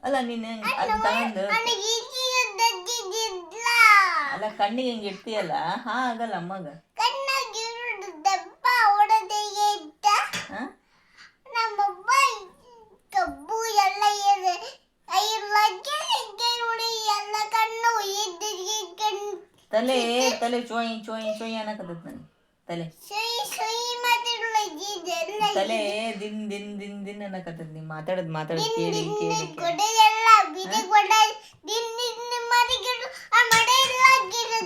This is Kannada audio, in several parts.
ಅಲ್ಲ ನೀನು ಅದು ತಗೊಂಡು ಅಲ್ಲ ಕಣ್ಣಿಗೆ ಹಿಂಗೆ ಇಡ್ತೀಯಲ್ಲ ಆಗಲ್ಲ ಅಮ್ಮಗ. ತಲೆ ತಲೆ ಚೋಯ್ ಚೋಯ್ ಚೋಯ್ ಅನ್ನಕತ್ತೈತಿ ನನಗೆ. ತಲೆ ತಲೆ ದಿನ್ ದಿನ್ ದಿನ್ ದಿನ್ ಅನ್ನಕತ್ತೈತಿ. ನೀ ಮಾತಾಡೋದು ಕೇಳಿ ಕೇಳಿ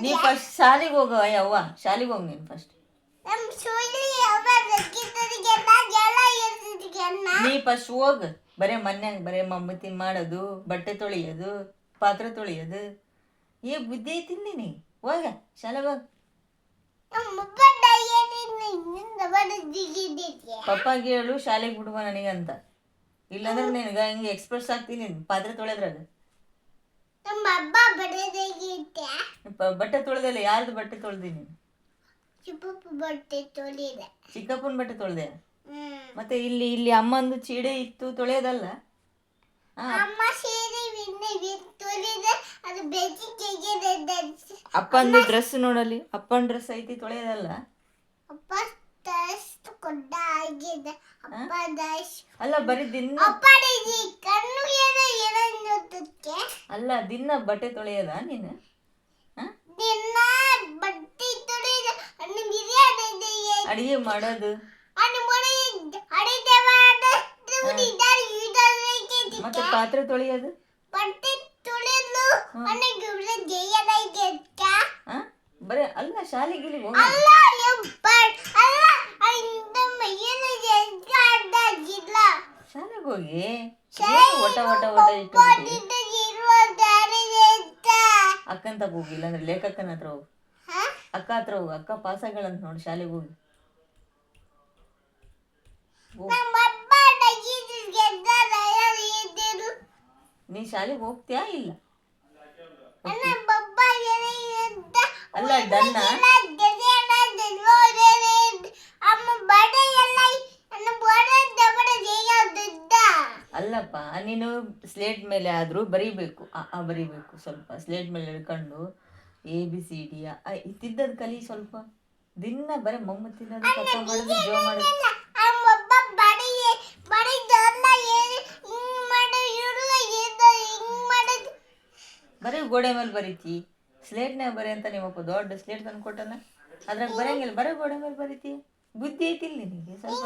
ನೀ ಫಸ್ಟ್ ಶಾಲಿಗೆ ಹೋಗ ಯವ್ವ, ಶಾಲಿಗೆ ಹೋಗಿ ನೀನು ಫಸ್ಟ್. ನೀ ಫಸ್ಟ್ ಹೋಗ. ಬರೇ ಮನ್ಯಾಗ ಬರೇ ಮಮ್ಮತಿ ಮಾಡೋದು, ಬಟ್ಟೆ ತೊಳಿಯೋದು, ಪಾತ್ರೆ ತೊಳಿಯೋದು. ಬುದ್ಧಿ ಐತಿ ನೀ ಹೋಗ ಶಾಲೆಗೆ ಹೋಗ. ಪಪ್ಪಾಗೆ ಹೇಳು ಶಾಲೆಗೆ ಬಿಡುವ ನನಗಂತ. ಇಲ್ಲಾಂದ್ರೆ ನಿನಗೆ ಹಿಂಗೆ ಎಕ್ಸ್ಪ್ರೆಸ್ ಆಗ್ತೀನಿ ಪಾತ್ರೆ ತೊಳೆದ್ರಾಗ. ಬಟ್ಟೆ ತೊಳೆದಲ್ಲ, ಯಾರ್ದು ಬಟ್ಟೆ ತೊಳೆದಿ ನೀನು? ಚಿಕ್ಕಪ್ಪನ ಬಟ್ಟೆ ತೊಳೆದೆ. ಮತ್ತೆ ಇಲ್ಲಿ ಇಲ್ಲಿ ಅಮ್ಮಂದು ಚೀಡೆ ಇತ್ತು ತೊಳೆಯೋದಲ್ಲ. ಅಪ್ಪಂದು ಡ್ರೆಸ್ ನೋಡಲಿ, ಅಪ್ಪನ ಡ್ರೆಸ್ ಐತಿ ತೊಳೆಯೋದಲ್ಲ. ಅಲ್ಲ ಬರೀ ದಿನ ಅಲ್ಲ ದಿನ ಬಟ್ಟೆ ತೊಳೆಯೋದ ನೀನು? ಅಡಿಗೆ ಮಾಡೋದು ಮತ್ತೆ ಪಾತ್ರೆ ತೊಳೆಯೋದು ಬರೀ ಅಲ್ಲ ಶಾಲೆಗೆ ಶಾಲೆಗೆ ಹೋಗಿ ಒಟ ಒಟ ಒಟ ಇಟ್ಟು ಅಕ್ಕನ ತಗ ಹೋಗಿ, ಇಲ್ಲಾಂದ್ರೆ ಲೇಖಕ್ಕನ ಹತ್ರ ಹೋಗು. ಅಕ್ಕ ಹತ್ರ ಹೋಗು, ಅಕ್ಕ ಪಾಸ್ ಆಗ್ಯಾಳಂತ ನೋಡಿ ಶಾಲೆಗೆ ಹೋಗಿ. ನೀ ಶಾಲೆಗೆ ಹೋಗ್ತೀಯಾ ಇಲ್ಲ? ಅಲ್ಲ ಡನ್ನ ಅಲ್ಲಪ್ಪ, ನೀನು ಸ್ಲೇಟ್ ಮೇಲೆ ಆದ್ರೂ ಬರೀಬೇಕು, ಬರೀಬೇಕು. ಸ್ವಲ್ಪ ಸ್ಲೇಟ್ ಮೇಲೆ ಹಿಡ್ಕೊಂಡು ABCD ಇತ್ತಿದ್ದದ್ ಕಲಿ ಸ್ವಲ್ಪ. ದಿನ ಬರೀ ಮಮ್ಮ ತಿನ್ನೋದು, ಕಪ್ಪ ಮಾಡೋದು, ಜೋ ಮಾಡೋದು. ಬರೀ ಗೋಡೆ ಮೇಲೆ ಬರೀತಿ. ಸ್ಲೇಟ್ನಾಗ ಬರೀ ಅಂತ ನಿಮ್ಮಪ್ಪ ದೊಡ್ಡ ಸ್ಲೇಟ್ ತಂದು ಕೊಟ್ಟನ, ಅದ್ರಾಗ ಬರಂಗಿಲ್ಲ. ಬರೀ ಗೋಡೆ ಮೇಲೆ ಬರೀತಿ. ಬುದ್ಧಿ ಐತಿಲ್ಲ ನಿನಗೆ ಸ್ವಲ್ಪ?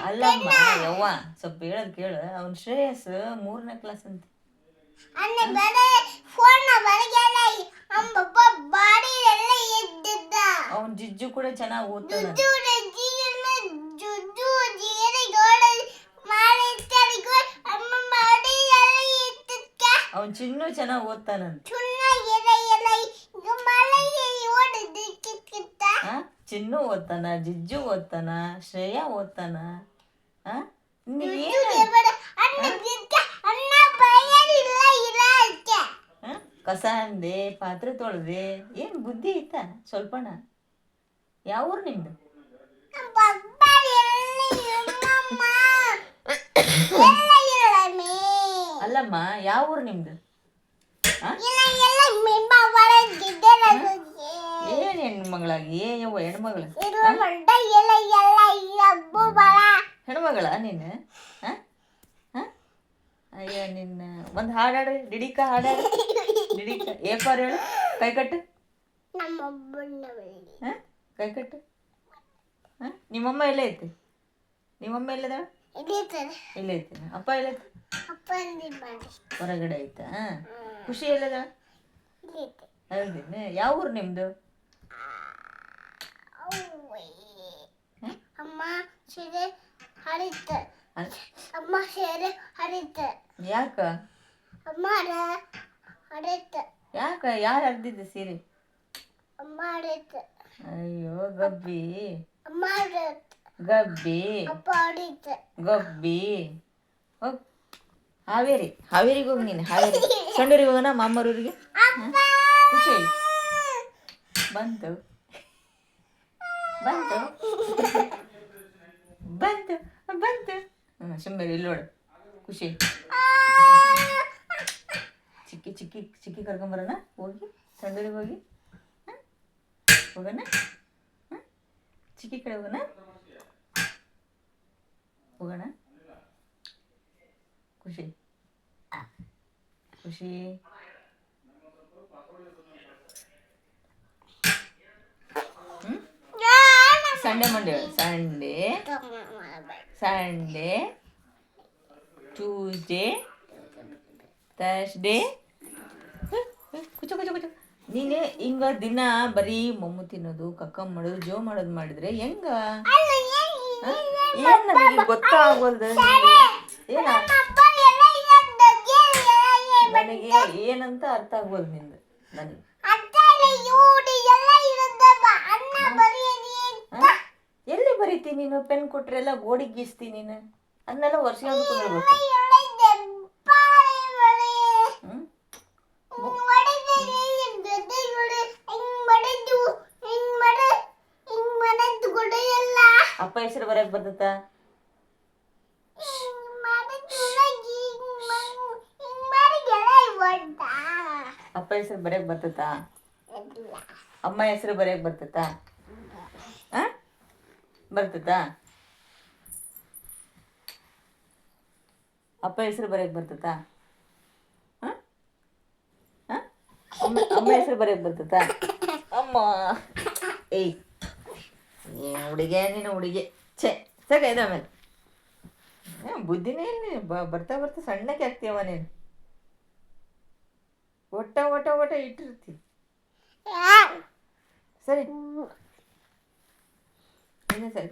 ಅಲ್ಲಮ್ಮ ಯವ್ವ, ಸ್ವಲ್ಪ ಹೇಳೋದು ಕೇಳು. ಅವನ್ ಶ್ರೇಯಸ್ 3ನೇ ಕ್ಲಾಸ್ ಅಂತ. ಅವನ್ ಜಿಜ್ಜು ಕೂಡ ಚೆನ್ನಾಗಿ ಓದ್ತಾನ. ಅವನ್ ಚಿನ್ನು ಚೆನ್ನಾಗಿ ಓದ್ತಾನಂತ. ಚಿನ್ನು ಓದ್ತಾನ, ಜಿಜ್ಜು ಓದ್ತಾನ, ಶ್ರೇಯಾ ಓದ್ತಾನ. ಕಸ ಅಂದೆ, ಪಾತ್ರೆ ತೊಳೆದೆ, ಏನ್ ಬುದ್ಧಿ ಐತಾ ಸ್ವಲ್ಪನ? ಯಾವ ಊರು ನಿಮ್ದು? ಅಲ್ಲಮ್ಮ ಯಾವ ಊರು ನಿಮ್ದು? ಏನ್ ಹೆಣ್ಮಗಳಾಗಿ? ಯವ್ವ ಹೆಣ್ಮಗಳ? ಹೆಣ್ಮಗಳ ನೀನು? ಅಯ್ಯ ನಿನ್ನ ಒಂದು ಹಾಡಾಡು, ಡಿಡಿಕ ಹಾಡಾಡು. ಡಿಡಿಕ ಏಪಾರ ಹೇಳು. ಕೈ ಕಟ್ಟು, ಕೈ ಕಟ್ಟು. ನಿಮ್ಮಮ್ಮ ಎಲ್ಲ ಐತಿ? ನಿಮ್ಮಮ್ಮ ಎಲ್ಲದ? ಇಲ್ಲ ಐತಿ. ಅಪ್ಪ ಎಲ್ಲ ಐತಿ? ಹೊರಗಡೆ ಐತಾ? ಖುಷಿ ಎಲ್ಲದ? ಹೌದೇನೆ. ಯಾವ ಊರು ನಿಮ್ದು? ಯಾಕ ಯಾಕ ಯಾರು ಹರಿದಿದ್ದ ಸೀರೆ? ಅಯ್ಯೋ ಗಬ್ಬಿ ಗಬ್ಬಿ ಗಬ್ಬಿ. ಹೋಗ್ ಹಾವೇರಿಗೆ ಹೋಗಿ ನೀನು. ಹಾವೇರಿ ಸಂಡೂರಿಗೆ ಹೋಗೋಣ, ಮಾಮ್ಮರೂರಿಗೆ. ಖುಷಿ ಬಂತು ಬಂತು ಬಂತು ಬಂತು. ಸುಮ್ಮನೆ ಇಲ್ಲಿ ನೋಡು ಖುಷಿ. ಚಿಕ್ಕಿ ಚಿಕ್ಕಿ ಚಿಕ್ಕಿ ಕರ್ಕೊಂಬರೋಣ ಹೋಗಿ, ಸಂಡೂರಿಗೆ ಹೋಗಿ ಹೋಗೋಣ. ಚಿಕ್ಕಿ ಕಡೆ ಹೋಗೋಣ ಹೋಗೋಣ. ಖುಷಿ ಖುಷಿ. Sunday Monday Sunday Sunday Tuesday Thursday. ಕುಚ ಕುಚ ಕುಚ. ನೀನೇ ಹಿಂಗ ದಿನ ಬರೀ ಮೊಮ್ಮು ತಿನ್ನೋದು, ಕಕ್ಕ ಮಾಡೋದು, ಜೋ ಮಾಡೋದು ಮಾಡಿದ್ರೆ ಹೆಂಗ? ಏನ್ ನನಗೆ ಗೊತ್ತಾಗೋದು? ಏನ ನನಗೆ ಏನಂತ ಅರ್ಥ ಆಗ್ಬೋದು ನಿಂದು ನನಗೆ. ಎಲ್ಲಿ ಬರೀತಿ ನೀನು? ಪೆನ್ ಕೊಟ್ರೆ ಎಲ್ಲ ಗೋಡಿಗೆ ಗೀಸ್ತಿ ನೀನು. ಅದನ್ನೆಲ್ಲ ವರ್ಷ ಕುಂದಿರ್ಬೇಕು. ಅಪ್ಪ ಹೆಸರು ಬರಕ್ ಬರ್ತದ? ಅಪ್ಪ ಹೆಸರು ಬರಕ್ ಬರ್ತದ? ಅಮ್ಮ ಹೆಸರು ಬರಕ್ ಬರ್ತದ? ಬರ್ತದ? ಅಪ್ಪ ಹೆಸರು ಬರಕ್ ಬರ್ತದ? ಅಮ್ಮ ಹೆಸರು ಬರಕ್ ಬರ್ತದ? ಅಮ್ಮ ಏಯ್ ಹುಡುಗೆ, ನೀನು ಹುಡುಗೆ. ಛೇ ಸಾಕ ಇದೆ. ಆಮೇಲೆ ಬುದ್ಧಿನೇ ಇಲ್ಲಿ ಬರ್ತಾ ಬರ್ತಾ ಸಣ್ಣಕ್ಕೆ ಆಗ್ತೀಯವ ನೀನು. ಒಟ್ಟ ಒಟ್ಟ ಒಟ್ಟ ಇಟ್ಟಿರ್ತಿ. ಸರಿ ಇನ್ನೇ ಸರಿ.